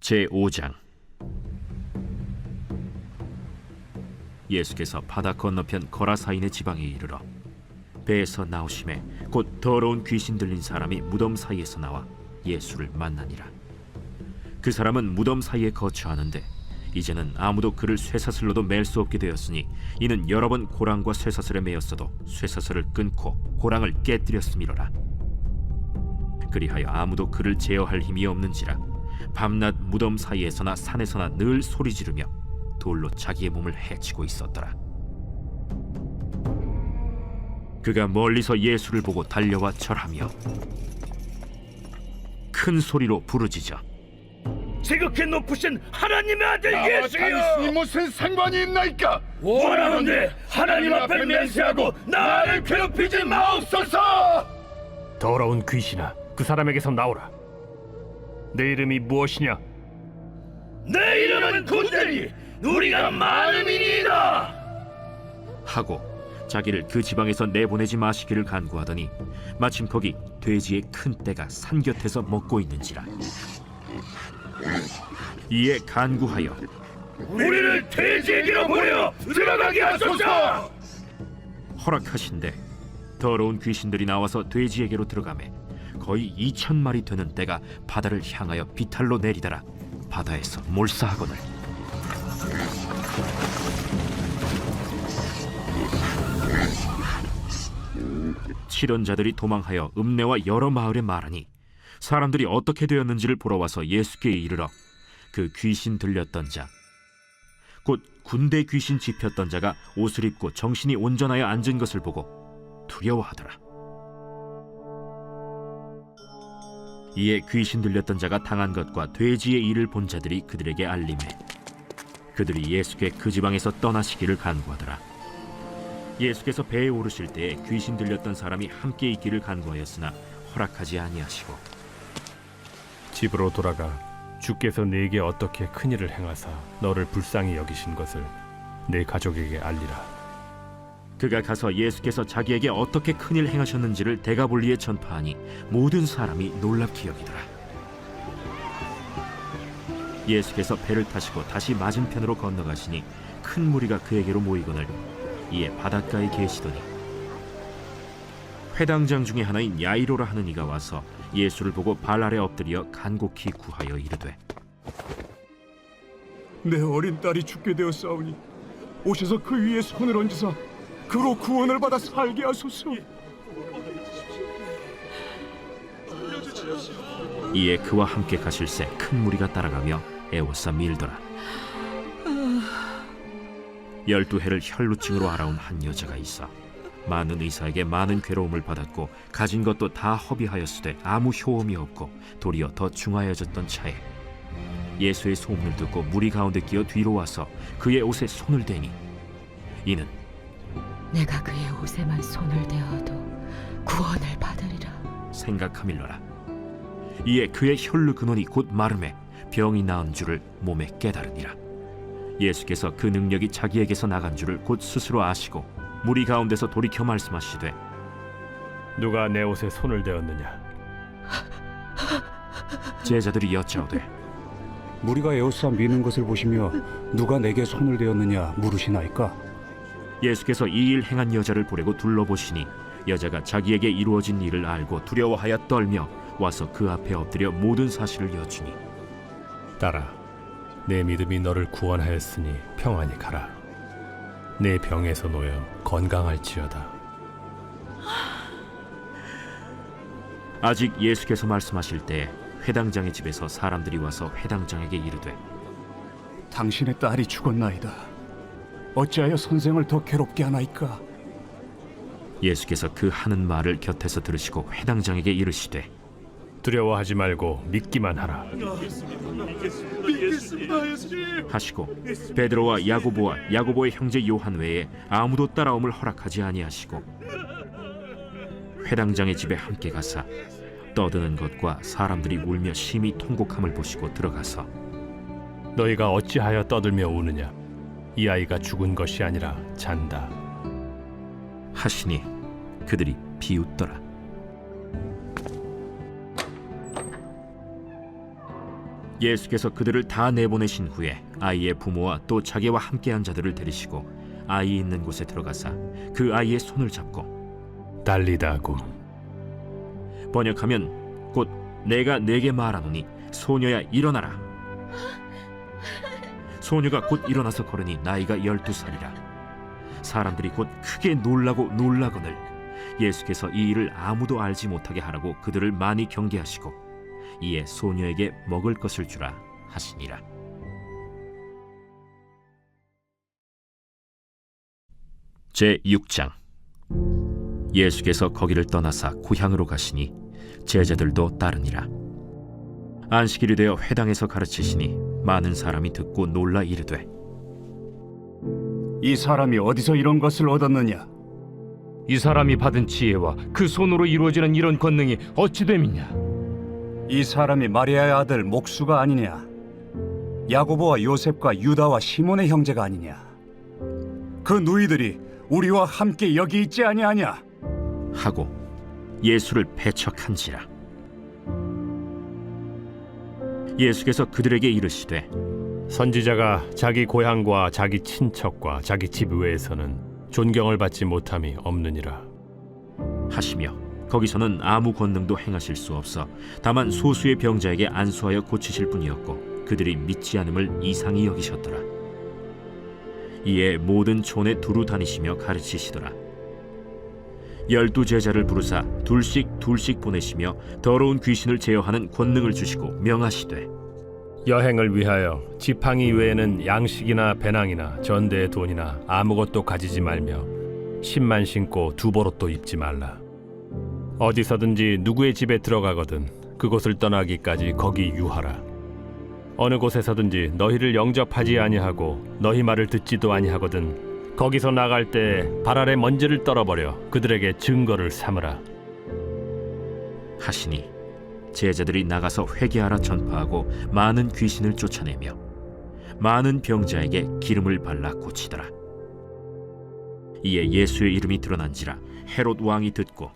제5장. 예수께서 바다 건너편 거라사인의 지방에 이르러 배에서 나오심에 곧 더러운 귀신 들린 사람이 무덤 사이에서 나와 예수를 만나니라. 그 사람은 무덤 사이에 거처하는데 이제는 아무도 그를 쇠사슬로도 맬 수 없게 되었으니 이는 여러 번 고랑과 쇠사슬에 매였어도 쇠사슬을 끊고 고랑을 깨뜨렸음이로라. 그리하여 아무도 그를 제어할 힘이 없는지라 밤낮 무덤 사이에서나 산에서나 늘 소리 지르며 돌로 자기의 몸을 해치고 있었더라. 그가 멀리서 예수를 보고 달려와 절하며 큰 소리로 부르짖어 지극히 높으신 하나님의 아들 예수여, 당신이 무슨 상관이 있나이까? 원하건대 하나님 앞에 맹세하고 나를 괴롭히지 마옵소서. 더러운 귀신아, 그 사람에게서 나오라. 내 이름이 무엇이냐? 내 이름은 군대니 우리가 많음이니이다 하고 자기를 그 지방에서 내보내지 마시기를 간구하더니 마침 거기 돼지의 큰 떼가 산 곁에서 먹고 있는지라. 이에 간구하여 우리를 돼지에게로 보내어 들어가게 하소서. 허락하신대 더러운 귀신들이 나와서 돼지에게로 들어가매 거의 2,000마리 되는 떼가 바다를 향하여 비탈로 내리다라 바다에서 몰사하거늘. 치던 자들이 도망하여 읍내와 여러 마을에 말하니 사람들이 어떻게 되었는지를 보러 와서 예수께 이르러 그 귀신 들렸던 자 곧 군대 귀신 집혔던 자가 옷을 입고 정신이 온전하여 앉은 것을 보고 두려워하더라. 이에 귀신 들렸던 자가 당한 것과 돼지의 일을 본 자들이 그들에게 알림해 그들이 예수께 그 지방에서 떠나시기를 간구하더라. 예수께서 배에 오르실 때에 귀신 들렸던 사람이 함께 있기를 간구하였으나 허락하지 아니하시고 집으로 돌아가 주께서 네게 어떻게 큰 일을 행하사 너를 불쌍히 여기신 것을 네 가족에게 알리라. 그가 가서 예수께서 자기에게 어떻게 큰일 행하셨는지를 데가볼리에 전파하니 모든 사람이 놀랍게 여기더라. 예수께서 배를 타시고 다시 맞은편으로 건너가시니 큰 무리가 그에게로 모이거늘 이에 바닷가에 계시더니 회당장 중에 하나인 야이로라 하는 이가 와서 예수를 보고 발 아래 엎드려 간곡히 구하여 이르되 내 어린 딸이 죽게 되었사오니 오셔서 그 위에 손을 얹으사 그로 구원을 받아 살게 하소서. 이에 그와 함께 가실새 큰 무리가 따라가며 애워싸 밀더라. 12해를 혈루증으로 앓아온 한 여자가 있어 많은 의사에게 많은 괴로움을 받았고 가진 것도 다 허비하였으되 아무 효험이 없고 도리어 더 중하여졌던 차에 예수의 소문을 듣고 무리 가운데 끼어 뒤로 와서 그의 옷에 손을 대니 이는 내가 그의 옷에만 손을 대어도 구원을 받으리라 생각하밀러라. 이에 그의 혈루 근원이 곧 마름에 병이 나은 줄을 몸에 깨달으니라. 예수께서 그 능력이 자기에게서 나간 줄을 곧 스스로 아시고 무리 가운데서 돌이켜 말씀하시되 누가 내 옷에 손을 대었느냐? 제자들이 여짜오되 무리가 에워싸 미는 것을 보시며 누가 내게 손을 대었느냐 물으시나이까? 예수께서 이 일 행한 여자를 보려고 둘러보시니 여자가 자기에게 이루어진 일을 알고 두려워하여 떨며 와서 그 앞에 엎드려 모든 사실을 여쭈니 딸아, 내 믿음이 너를 구원하였으니 평안히 가라. 내 병에서 놓여 건강할지어다. 아직 예수께서 말씀하실 때 회당장의 집에서 사람들이 와서 회당장에게 이르되 당신의 딸이 죽었나이다. 어찌하여 선생을 더 괴롭게 하나이까? 예수께서 그 하는 말을 곁에서 들으시고 회당장에게 이르시되 두려워하지 말고 믿기만 하라. 하시고 베드로와 야고보와 야고보의 형제 요한 외에 아무도 따라옴을 허락하지 아니하시고 회당장의 집에 함께 가사 떠드는 것과 사람들이 울며 심히 통곡함을 보시고 들어가서 너희가 어찌하여 떠들며 우느냐? 이 아이가 죽은 것이 아니라 잔다. 하시니 그들이 비웃더라. 예수께서 그들을 다 내보내신 후에 아이의 부모와 또 자기와 함께한 자들을 데리시고 아이 있는 곳에 들어가사 그 아이의 손을 잡고 달리다고 번역하면 곧 내가 네게 말하노니 소녀야 일어나라. 소녀가 곧 일어나서 걸으니 나이가 12살이라. 사람들이 곧 크게 놀라고 놀라거늘 예수께서 이 일을 아무도 알지 못하게 하라고 그들을 많이 경계하시고 이에 소녀에게 먹을 것을 주라 하시니라. 제6장. 예수께서 거기를 떠나사 고향으로 가시니 제자들도 따르니라. 안식일이 되어 회당에서 가르치시니 많은 사람이 듣고 놀라 이르되 이 사람이 어디서 이런 것을 얻었느냐? 이 사람이 받은 지혜와 그 손으로 이루어지는 이런 권능이 어찌 됨이냐? 이 사람이 마리아의 아들 목수가 아니냐? 야고보와 요셉과 유다와 시몬의 형제가 아니냐? 그 누이들이 우리와 함께 여기 있지 아니하냐? 하고 예수를 배척한지라. 예수께서 그들에게 이르시되 선지자가 자기 고향과 자기 친척과 자기 집 외에서는 존경을 받지 못함이 없느니라. 하시며 거기서는 아무 권능도 행하실 수 없어 다만 소수의 병자에게 안수하여 고치실 뿐이었고 그들이 믿지 않음을 이상히 여기셨더라. 이에 모든 촌에 두루 다니시며 가르치시더라. 12 제자를 부르사 둘씩 보내시며 더러운 귀신을 제어하는 권능을 주시고 명하시되 여행을 위하여 지팡이 외에는 양식이나 배낭이나 전대의 돈이나 아무것도 가지지 말며 신만 신고 두보롯도 입지 말라. 어디서든지 누구의 집에 들어가거든 그곳을 떠나기까지 거기 유하라. 어느 곳에서든지 너희를 영접하지 아니하고 너희 말을 듣지도 아니하거든 거기서 나갈 때 발 아래 먼지를 떨어버려 그들에게 증거를 삼으라. 하시니 제자들이 나가서 회개하라 전파하고 많은 귀신을 쫓아내며 많은 병자에게 기름을 발라 고치더라. 이에 예수의 이름이 드러난지라 헤롯 왕이 듣고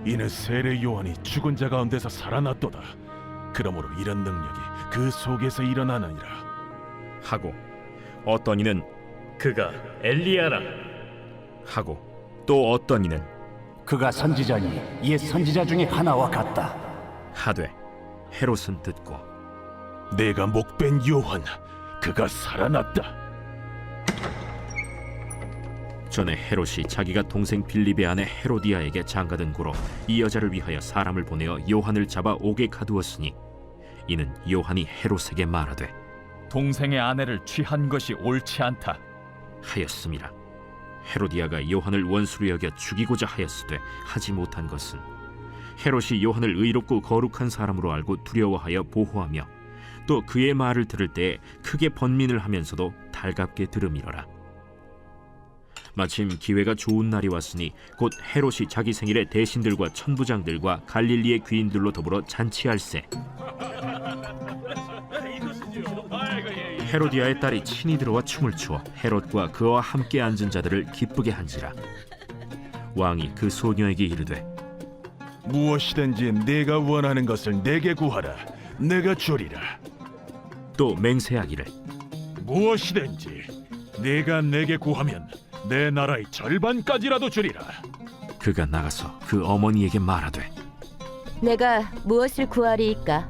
이는 세례 요한이 죽은 자 가운데서 살아났도다. 그러므로 이런 능력이 그 속에서 일어나느니라 하고 어떤 이는 그가 엘리야라 하고 또 어떤 이는 그가 선지자니 옛 선지자 중에 하나와 같다. 하되 헤롯은 듣고 내가 목벤 요한 그가 살아났다. 전에 헤롯이 자기가 동생 빌립의 아내 헤로디아에게 장가든 고로 이 여자를 위하여 사람을 보내어 요한을 잡아 옥에 가두었으니 이는 요한이 헤롯에게 말하되 동생의 아내를 취한 것이 옳지 않다 하였음이라. 헤로디아가 요한을 원수로 여겨 죽이고자 하였으되 하지 못한 것은 헤롯이 요한을 의롭고 거룩한 사람으로 알고 두려워하여 보호하며 또 그의 말을 들을 때에 크게 번민을 하면서도 달갑게 들음이러라. 마침 기회가 좋은 날이 왔으니 곧 헤롯이 자기 생일에 대신들과 천부장들과 갈릴리의 귀인들로 더불어 잔치할세. 헤로디아의 딸이 친히 들어와 춤을 추어 헤롯과 그와 함께 앉은 자들을 기쁘게 한지라. 왕이 그 소녀에게 이르되 무엇이든지 내가 원하는 것을 내게 구하라. 내가 주리라. 또 맹세하기를 무엇이든지 내가 내게 구하면 내 나라의 절반까지라도 주리라. 그가 나가서 그 어머니에게 말하되 내가 무엇을 구하리이까?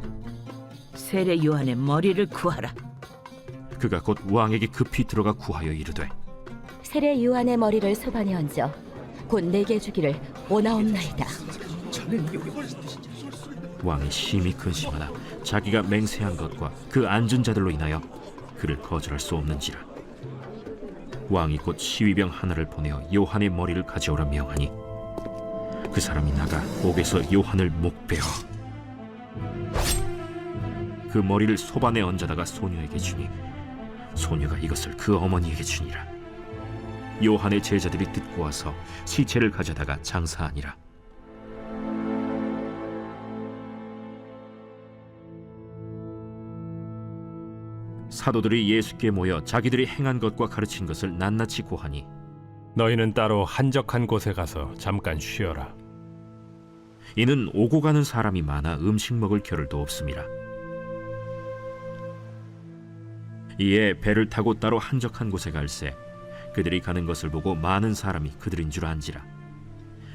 세례 요한의 머리를 구하라. 그가 곧 왕에게 급히 들어가 구하여 이르되 세례 요한의 머리를 소반에 얹어 곧 내게 주기를 원하옵나이다. 왕이 심히 근심하나 자기가 맹세한 것과 그 앉은 자들로 인하여 그를 거절할 수 없는지라. 왕이 곧 시위병 하나를 보내어 요한의 머리를 가져오라 명하니 그 사람이 나가 옥에서 요한을 목베어 그 머리를 소반에 얹어다가 소녀에게 주니 소녀가 이것을 그 어머니에게 주니라. 요한의 제자들이 듣고 와서 시체를 가져다가 장사하니라. 사도들이 예수께 모여 자기들이 행한 것과 가르친 것을 낱낱이 고하니 너희는 따로 한적한 곳에 가서 잠깐 쉬어라. 이는 오고 가는 사람이 많아 음식 먹을 겨를도 없습니다. 이에 배를 타고 따로 한적한 곳에 갈새 그들이 가는 것을 보고 많은 사람이 그들인 줄 안지라.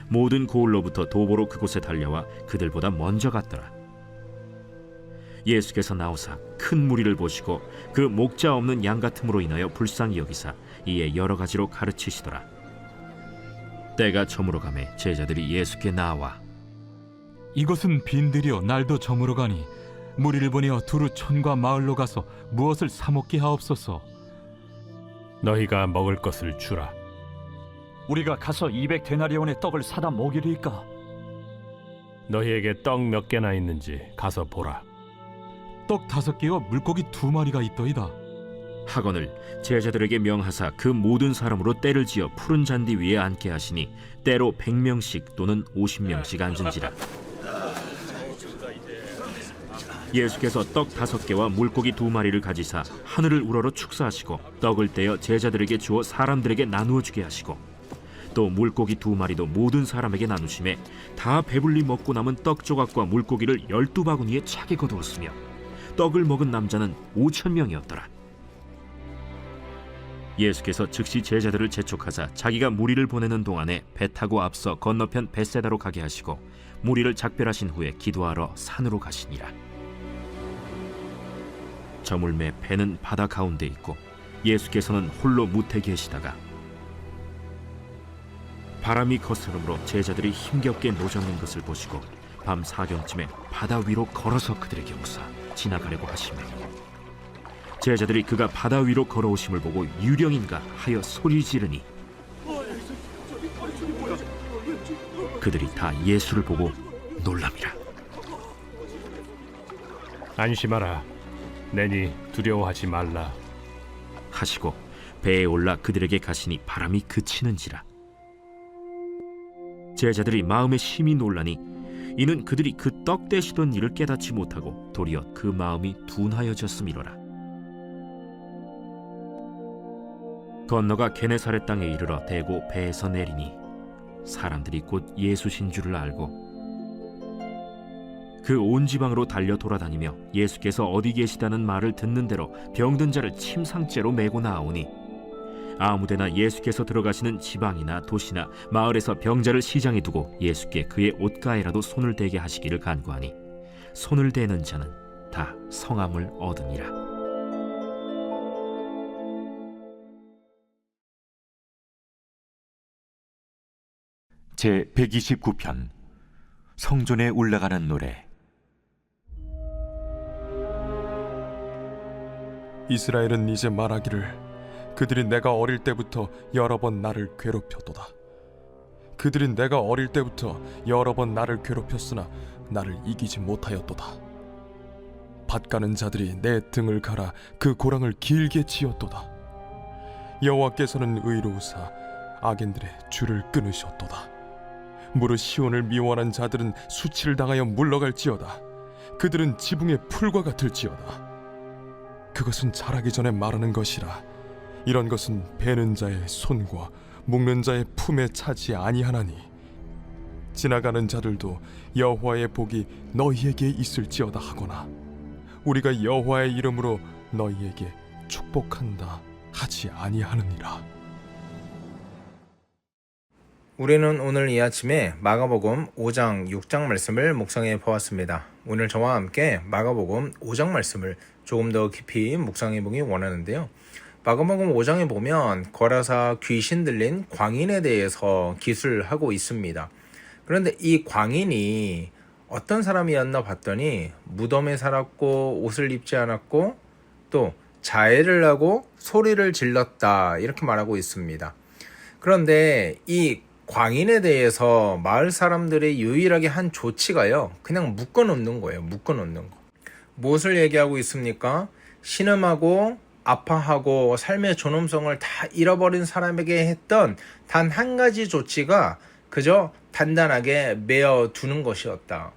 모든 고을로부터 도보로 그곳에 달려와 그들보다 먼저 갔더라. 예수께서 나오사 큰 무리를 보시고 그 목자 없는 양 같음으로 인하여 불쌍히 여기사 이에 여러 가지로 가르치시더라. 때가 저물어 가매 제자들이 예수께 나와 이것은 빈들이여 날도 저물어 가니 무리를 보내어 두루 촌과 마을로 가서 무엇을 사 먹게 하옵소서. 너희가 먹을 것을 주라. 우리가 가서 200데나리온의 떡을 사다 먹이리까? 너희에게 떡 몇 개나 있는지 가서 보라. 떡 5개와 물고기 2마리가 있더이다. 하거늘 제자들에게 명하사 그 모든 사람으로 때를 지어 푸른 잔디 위에 앉게 하시니 때로 100명씩 또는 50명씩 앉은지라. 예수께서 떡 5개와 물고기 2마리를 가지사 하늘을 우러러 축사하시고 떡을 떼어 제자들에게 주어 사람들에게 나누어 주게 하시고 또 물고기 2마리도 모든 사람에게 나누심에 다 배불리 먹고 남은 떡 조각과 물고기를 12바구니에 차게 거두었으며 떡을 먹은 남자는 5,000명이었더라. 예수께서 즉시 제자들을 재촉하사 자기가 무리를 보내는 동안에 배 타고 앞서 건너편 벳세다로 가게 하시고 무리를 작별하신 후에 기도하러 산으로 가시니라. 저물매 배는 바다 가운데 있고 예수께서는 홀로 무태 계시다가 바람이 거스름으로 제자들이 힘겹게 노젓는 것을 보시고 밤 4경쯤에 바다 위로 걸어서 그들에게 오사 지나가려고 하시며 제자들이 그가 바다 위로 걸어오심을 보고 유령인가 하여 소리 지르니 그들이 다 예수를 보고 놀랍니다. 안심하라. 내니 두려워하지 말라 하시고 배에 올라 그들에게 가시니 바람이 그치는지라. 제자들이 마음에 심히 놀라니 이는 그들이 그 떡 떼시던 일을 깨닫지 못하고 도리어 그 마음이 둔하여졌음이로라. 건너가 게네사렛 땅에 이르러 대고 배에서 내리니 사람들이 곧 예수신 줄을 알고 그 온 지방으로 달려 돌아다니며 예수께서 어디 계시다는 말을 듣는 대로 병든 자를 침상째로 메고 나오니 아무데나 예수께서 들어가시는 지방이나 도시나 마을에서 병자를 시장에 두고 예수께 그의 옷가에라도 손을 대게 하시기를 간구하니 손을 대는 자는 다 성함을 얻으니라. 제 129편 성전에 올라가는 노래. 이스라엘은 이제 말하기를 그들이 내가 어릴 때부터 여러 번 나를 괴롭혔도다. 그들이 내가 어릴 때부터 여러 번 나를 괴롭혔으나 나를 이기지 못하였도다. 밭 가는 자들이 내 등을 갈아 그 고랑을 길게 치었도다. 여호와께서는 의로우사 악인들의 줄을 끊으셨도다. 무릇 시온을 미워하는 자들은 수치를 당하여 물러갈지어다. 그들은 지붕의 풀과 같을지어다. 그것은 자라기 전에 마르는 것이라. 이런 것은 베는 자의 손과 묶는 자의 품에 차지 아니하나니 지나가는 자들도 여호와의 복이 너희에게 있을지어다 하거나 우리가 여호와의 이름으로 너희에게 축복한다 하지 아니하느니라. 우리는 오늘 이 아침에 마가복음 5장, 6장 말씀을 묵상해 보았습니다. 오늘 저와 함께 마가복음 5장 말씀을 조금 더 깊이 묵상해 보기 원하는데요. 마가복음 5장에 보면 거라사 귀신 들린 광인에 대해서 기술하고 있습니다. 그런데 이 광인이 어떤 사람이었나 봤더니 무덤에 살았고 옷을 입지 않았고 또 자해를 하고 소리를 질렀다 이렇게 말하고 있습니다. 그런데 이 광인에 대해서 마을 사람들이 유일하게 한 조치가요, 그냥 묶어놓는 거예요. 묶어놓는 거. 무엇을 얘기하고 있습니까? 신음하고 아파하고 삶의 존엄성을 다 잃어버린 사람에게 했던 단 한 가지 조치가 그저 단단하게 메어두는 것이었다.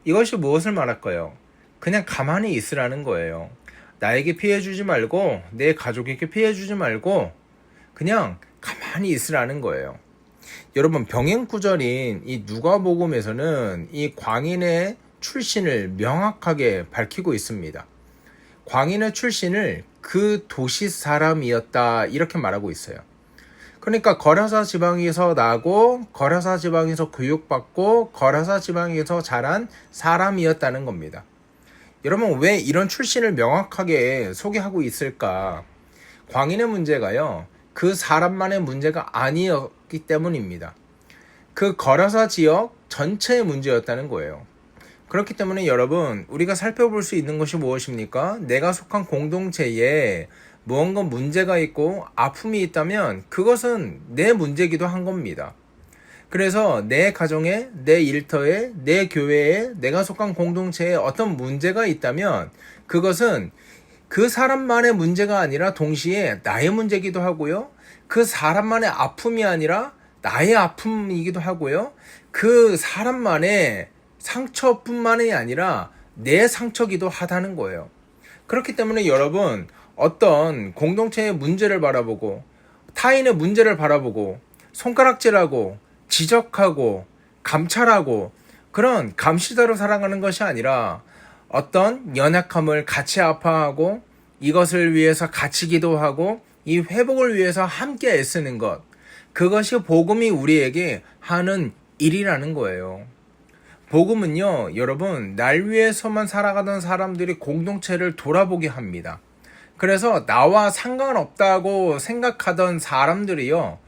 이것이 무엇을 말할까요? 그냥 가만히 있으라는 거예요. 나에게 피해주지 말고 내 가족에게 피해주지 말고 그냥 가만히 있으라는 거예요. 여러분, 병행 구절인 이 누가복음에서는 이 광인의 출신을 명확하게 밝히고 있습니다. 광인의 출신을 그 도시 사람이었다 이렇게 말하고 있어요. 그러니까 거라사 지방에서 나고 거라사 지방에서 교육받고 거라사 지방에서 자란 사람이었다는 겁니다. 여러분, 왜 이런 출신을 명확하게 소개하고 있을까? 광인의 문제가요, 그 사람만의 문제가 아니었기 때문입니다. 그 거라사 지역 전체의 문제였다는 거예요. 그렇기 때문에 여러분, 우리가 살펴볼 수 있는 것이 무엇입니까? 내가 속한 공동체에 무언가 문제가 있고 아픔이 있다면 그것은 내 문제이기도 한 겁니다. 그래서 내 가정에, 내 일터에, 내 교회에, 내가 속한 공동체에 어떤 문제가 있다면 그것은 그 사람만의 문제가 아니라 동시에 나의 문제이기도 하고요. 그 사람만의 아픔이 아니라 나의 아픔이기도 하고요. 그 사람만의 상처뿐만이 아니라 내 상처기도 하다는 거예요. 그렇기 때문에 여러분, 어떤 공동체의 문제를 바라보고 타인의 문제를 바라보고 손가락질하고 지적하고 감찰하고 그런 감시자로 살아가는 것이 아니라 어떤 연약함을 같이 아파하고 이것을 위해서 같이 기도하고 이 회복을 위해서 함께 애쓰는 것, 그것이 복음이 우리에게 하는 일이라는 거예요. 복음은요, 여러분, 날 위해서만 살아가던 사람들이 공동체를 돌아보게 합니다. 그래서 나와 상관없다고 생각하던 사람들이요,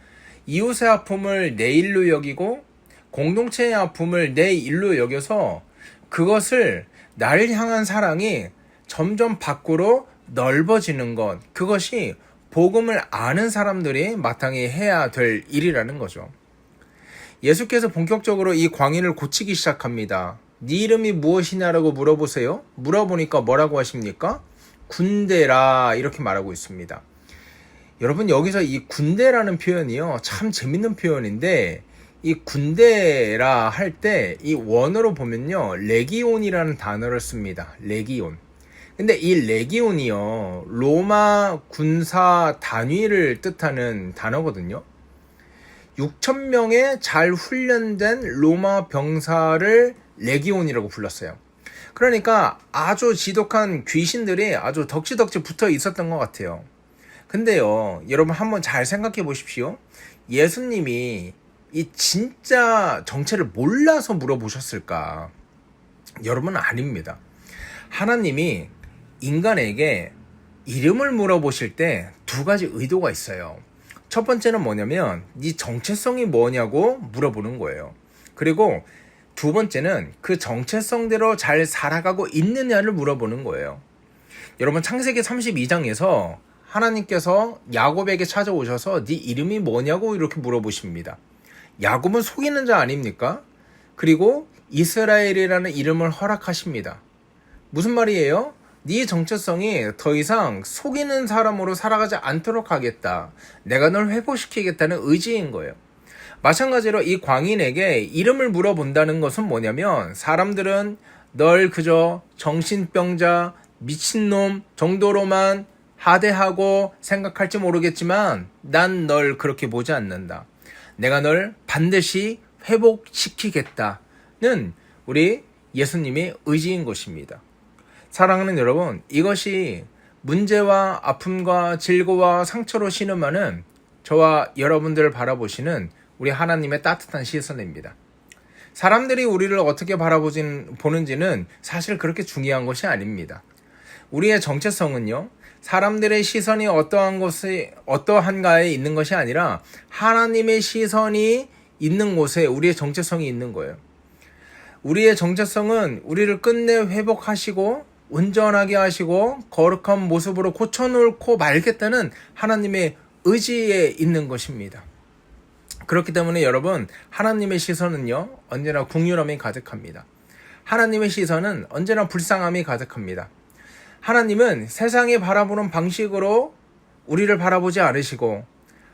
이웃의 아픔을 내 일로 여기고 공동체의 아픔을 내 일로 여겨서 그것을 나를 향한 사랑이 점점 밖으로 넓어지는 것, 그것이 복음을 아는 사람들이 마땅히 해야 될 일이라는 거죠. 예수께서 본격적으로 이 광인을 고치기 시작합니다. 네 이름이 무엇이냐라고 물어보세요. 물어보니까 뭐라고 하십니까? 군대라 이렇게 말하고 있습니다. 여러분, 여기서 이 군대라는 표현이요, 참 재밌는 표현인데, 이 군대라 할 때 이 원어로 보면요, 레기온이라는 단어를 씁니다. 레기온. 근데 이 레기온이요, 로마 군사 단위를 뜻하는 단어거든요. 6,000명의 잘 훈련된 로마 병사를 레기온이라고 불렀어요. 그러니까 아주 지독한 귀신들이 아주 덕지덕지 붙어 있었던 것 같아요. 근데요, 여러분 한번 잘 생각해 보십시오. 예수님이 이 진짜 정체를 몰라서 물어보셨을까? 여러분, 아닙니다. 하나님이 인간에게 이름을 물어보실 때 두 가지 의도가 있어요. 첫 번째는 뭐냐면 네 정체성이 뭐냐고 물어보는 거예요. 그리고 두 번째는 그 정체성대로 잘 살아가고 있느냐를 물어보는 거예요. 여러분, 창세기 32장에서 하나님께서 야곱에게 찾아오셔서 네 이름이 뭐냐고 이렇게 물어보십니다. 야곱은 속이는 자 아닙니까? 그리고 이스라엘이라는 이름을 허락하십니다. 무슨 말이에요? 네 정체성이 더 이상 속이는 사람으로 살아가지 않도록 하겠다. 내가 널 회복시키겠다는 의지인 거예요. 마찬가지로 이 광인에게 이름을 물어본다는 것은 뭐냐면, 사람들은 널 그저 정신병자, 미친놈 정도로만 하대하고 생각할지 모르겠지만 난 널 그렇게 보지 않는다. 내가 널 반드시 회복시키겠다는 우리 예수님의 의지인 것입니다. 사랑하는 여러분, 이것이 문제와 아픔과 질고와 상처로 신음하는 저와 여러분들을 바라보시는 우리 하나님의 따뜻한 시선입니다. 사람들이 우리를 어떻게 보는지는 사실 그렇게 중요한 것이 아닙니다. 우리의 정체성은요, 사람들의 시선이 어떠한가에 있는 것이 아니라 하나님의 시선이 있는 곳에 우리의 정체성이 있는 거예요. 우리의 정체성은 우리를 끝내 회복하시고 온전하게 하시고 거룩한 모습으로 고쳐놓고 말겠다는 하나님의 의지에 있는 것입니다. 그렇기 때문에 여러분, 하나님의 시선은요, 언제나 긍휼함이 가득합니다. 하나님의 시선은 언제나 불쌍함이 가득합니다. 하나님은 세상이 바라보는 방식으로 우리를 바라보지 않으시고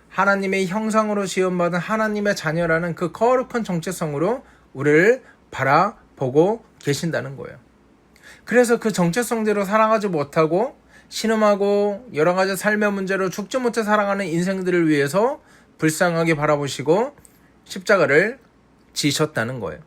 하나님의 형상으로 지음받은 하나님의 자녀라는 그 거룩한 정체성으로 우리를 바라보고 계신다는 거예요. 그래서 그 정체성대로 살아가지 못하고 신음하고 여러 가지 삶의 문제로 죽지 못해 살아가는 인생들을 위해서 불쌍하게 바라보시고 십자가를 지셨다는 거예요.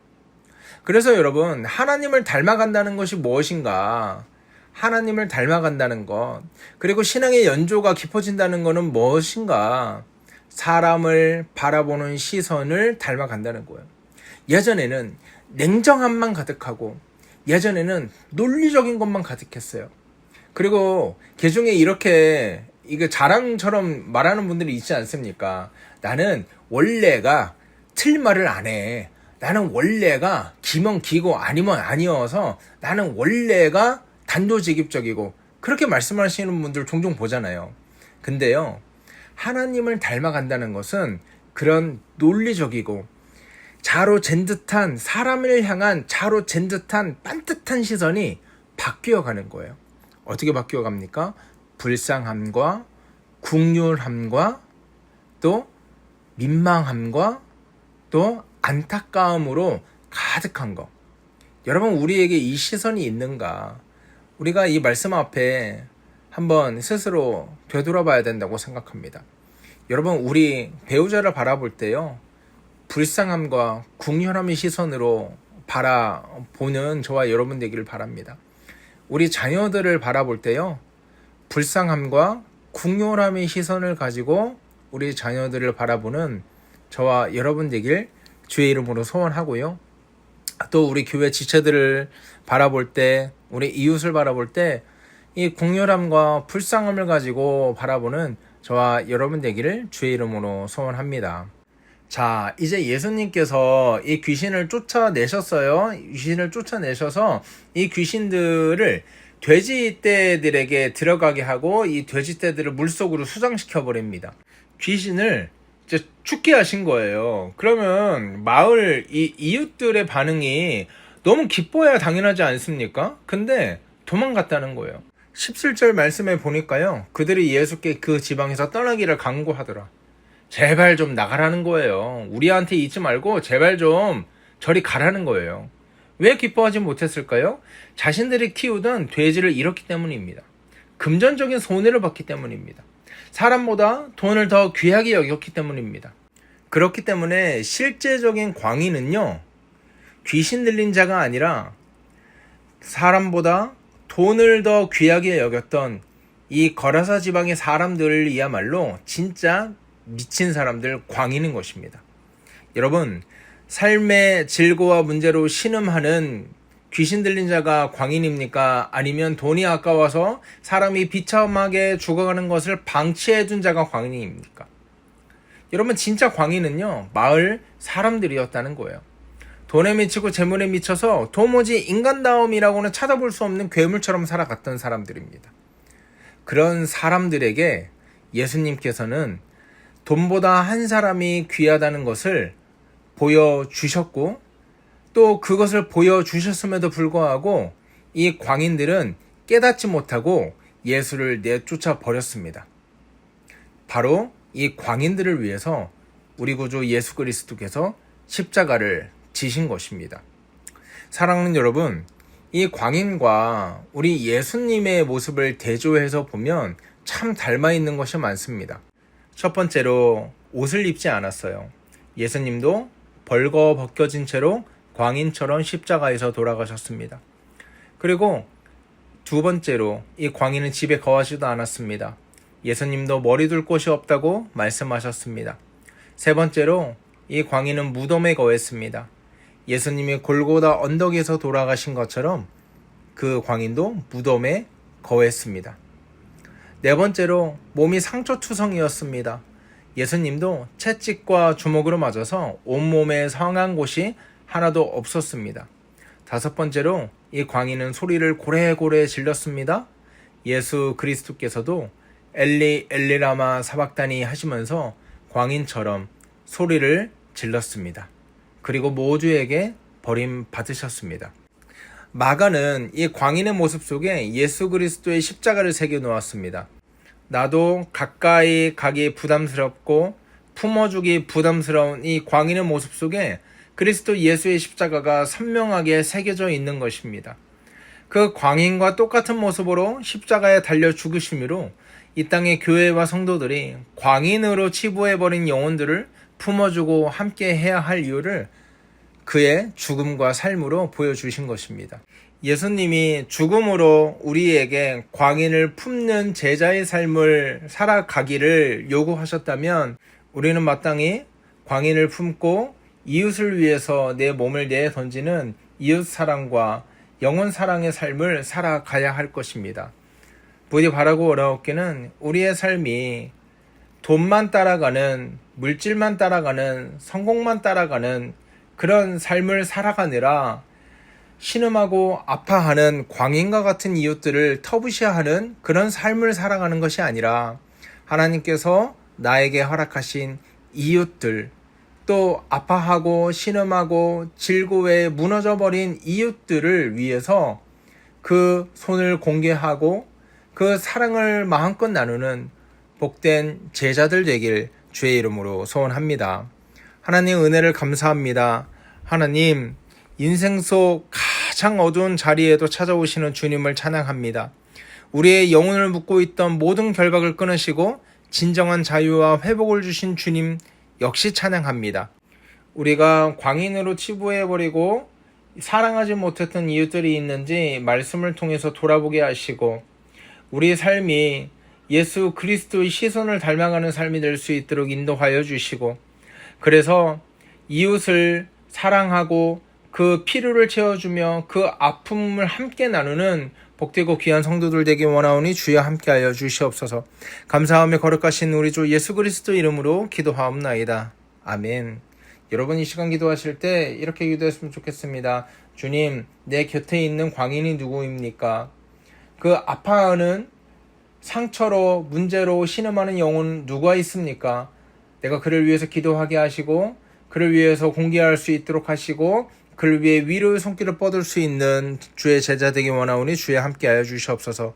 그래서 여러분, 하나님을 닮아간다는 것이 무엇인가? 하나님을 닮아간다는 것, 그리고 신앙의 연조가 깊어진다는 것은 무엇인가? 사람을 바라보는 시선을 닮아간다는 거예요. 예전에는 냉정함만 가득하고, 예전에는 논리적인 것만 가득했어요. 그리고 개중에 이렇게 이거 자랑처럼 말하는 분들이 있지 않습니까? 나는 원래가 틀린 말을 안 해. 나는 원래가 기면 기고 아니면 아니어서 나는 원래가 단도직입적이고, 그렇게 말씀하시는 분들 종종 보잖아요. 근데요, 하나님을 닮아간다는 것은 그런 논리적이고 자로 잰 듯한, 사람을 향한 자로 잰 듯한 빤듯한 시선이 바뀌어가는 거예요. 어떻게 바뀌어갑니까? 불쌍함과 국률함과 또 민망함과 또 안타까움으로 가득한 거. 여러분, 우리에게 이 시선이 있는가? 우리가 이 말씀 앞에 한번 스스로 되돌아봐야 된다고 생각합니다. 여러분, 우리 배우자를 바라볼 때요, 불쌍함과 국률함의 시선으로 바라보는 저와 여러분 되기를 바랍니다. 우리 자녀들을 바라볼 때요, 불쌍함과 국률함의 시선을 가지고 우리 자녀들을 바라보는 저와 여러분 되길 주의 이름으로 소원하고요. 또 우리 교회 지체들을 바라볼 때, 우리 이웃을 바라볼 때 이 국률함과 불쌍함을 가지고 바라보는 저와 여러분 되기를 주의 이름으로 소원합니다. 자, 이제 예수님께서 이 귀신을 쫓아내셨어요. 귀신을 쫓아내셔서 이 귀신들을 돼지떼들에게 들어가게 하고 이 돼지떼들을 물속으로 수장시켜 버립니다. 귀신을 이제 죽게 하신 거예요. 그러면 마을 이 이웃들의 반응이 너무 기뻐야 당연하지 않습니까? 근데 도망갔다는 거예요. 17절 말씀에 보니까요, 그들이 예수께 그 지방에서 떠나기를 강구하더라. 제발 좀 나가라는 거예요. 우리한테 있지 말고 제발 좀 저리 가라는 거예요. 왜 기뻐하지 못했을까요? 자신들이 키우던 돼지를 잃었기 때문입니다. 금전적인 손해를 받기 때문입니다. 사람보다 돈을 더 귀하게 여겼기 때문입니다. 그렇기 때문에 실제적인 광의는요, 귀신 들린 자가 아니라 사람보다 돈을 더 귀하게 여겼던 이 거라사 지방의 사람들이야말로 진짜 미친 사람들, 광인인 것입니다. 여러분, 삶의 질고와 문제로 신음하는 귀신 들린 자가 광인입니까? 아니면 돈이 아까워서 사람이 비참하게 죽어가는 것을 방치해 둔 자가 광인입니까? 여러분, 진짜 광인은요, 마을 사람들이었다는 거예요. 돈에 미치고 재물에 미쳐서 도무지 인간다움이라고는 찾아볼 수 없는 괴물처럼 살아갔던 사람들입니다. 그런 사람들에게 예수님께서는 돈보다 한 사람이 귀하다는 것을 보여주셨고, 또 그것을 보여주셨음에도 불구하고 이 광인들은 깨닫지 못하고 예수를 내쫓아 버렸습니다. 바로 이 광인들을 위해서 우리 구주 예수 그리스도께서 십자가를 지신 것입니다. 사랑하는 여러분, 이 광인과 우리 예수님의 모습을 대조해서 보면 참 닮아 있는 것이 많습니다. 첫 번째로 옷을 입지 않았어요. 예수님도 벌거 벗겨진 채로 광인처럼 십자가에서 돌아가셨습니다. 그리고 두 번째로 이 광인은 집에 거하지도 않았습니다. 예수님도 머리 둘 곳이 없다고 말씀하셨습니다. 세 번째로 이 광인은 무덤에 거했습니다. 예수님이 골고다 언덕에서 돌아가신 것처럼 그 광인도 무덤에 거했습니다. 네 번째로 몸이 상처투성이었습니다. 예수님도 채찍과 주먹으로 맞아서 온몸에 상한 곳이 하나도 없었습니다. 다섯 번째로 이 광인은 소리를 고래고래 질렀습니다. 예수 그리스도께서도 엘리 엘리 라마 사박다니 하시면서 광인처럼 소리를 질렀습니다. 그리고 모두에게 버림받으셨습니다. 마가는 이 광인의 모습 속에 예수 그리스도의 십자가를 새겨 놓았습니다. 나도 가까이 가기 부담스럽고 품어주기 부담스러운 이 광인의 모습 속에 그리스도 예수의 십자가가 선명하게 새겨져 있는 것입니다. 그 광인과 똑같은 모습으로 십자가에 달려 죽으심으로 이 땅의 교회와 성도들이 광인으로 치부해버린 영혼들을 품어주고 함께 해야 할 이유를 그의 죽음과 삶으로 보여주신 것입니다. 예수님이 죽음으로 우리에게 광인을 품는 제자의 삶을 살아가기를 요구하셨다면 우리는 마땅히 광인을 품고 이웃을 위해서 내 몸을 내어 던지는 이웃 사랑과 영혼 사랑의 삶을 살아가야 할 것입니다. 부디 바라고 어렵게는 우리의 삶이 돈만 따라가는, 물질만 따라가는, 성공만 따라가는 그런 삶을 살아가느라 신음하고 아파하는 광인과 같은 이웃들을 터부시하는 그런 삶을 살아가는 것이 아니라 하나님께서 나에게 허락하신 이웃들, 또 아파하고 신음하고 질고에 무너져버린 이웃들을 위해서 그 손을 공개하고 그 사랑을 마음껏 나누는 복된 제자들 되길 주의 이름으로 소원합니다. 하나님 은혜를 감사합니다. 하나님, 인생 속 가장 어두운 자리에도 찾아오시는 주님을 찬양합니다. 우리의 영혼을 묶고 있던 모든 결박을 끊으시고 진정한 자유와 회복을 주신 주님 역시 찬양합니다. 우리가 광인으로 치부해버리고 사랑하지 못했던 이웃들이 있는지 말씀을 통해서 돌아보게 하시고 우리의 삶이 예수 그리스도의 시선을 닮아가는 삶이 될 수 있도록 인도하여 주시고 그래서 이웃을 사랑하고 그 필요를 채워주며 그 아픔을 함께 나누는 복되고 귀한 성도들 되기 원하오니 주여 함께하여 주시옵소서. 감사하며 거룩하신 우리 주 예수 그리스도 이름으로 기도하옵나이다. 아멘. 여러분 이 시간 기도하실 때 이렇게 기도했으면 좋겠습니다. 주님, 내 곁에 있는 광인이 누구입니까? 그 아파하는 상처로 문제로 신음하는 영혼 누가 있습니까? 내가 그를 위해서 기도하게 하시고 그를 위해서 공개할 수 있도록 하시고 그를 위해 위로의 손길을 뻗을 수 있는 주의 제자 되기 원하오니 주의 함께하여 주시옵소서.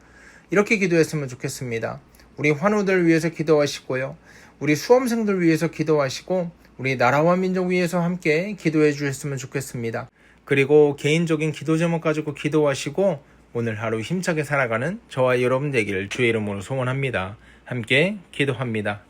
이렇게 기도했으면 좋겠습니다. 우리 환우들 위해서 기도하시고요. 우리 수험생들 위해서 기도하시고 우리 나라와 민족 위해서 함께 기도해 주셨으면 좋겠습니다. 그리고 개인적인 기도 제목 가지고 기도하시고 오늘 하루 힘차게 살아가는 저와 여러분 되기를 주의 이름으로 소원합니다. 함께 기도합니다.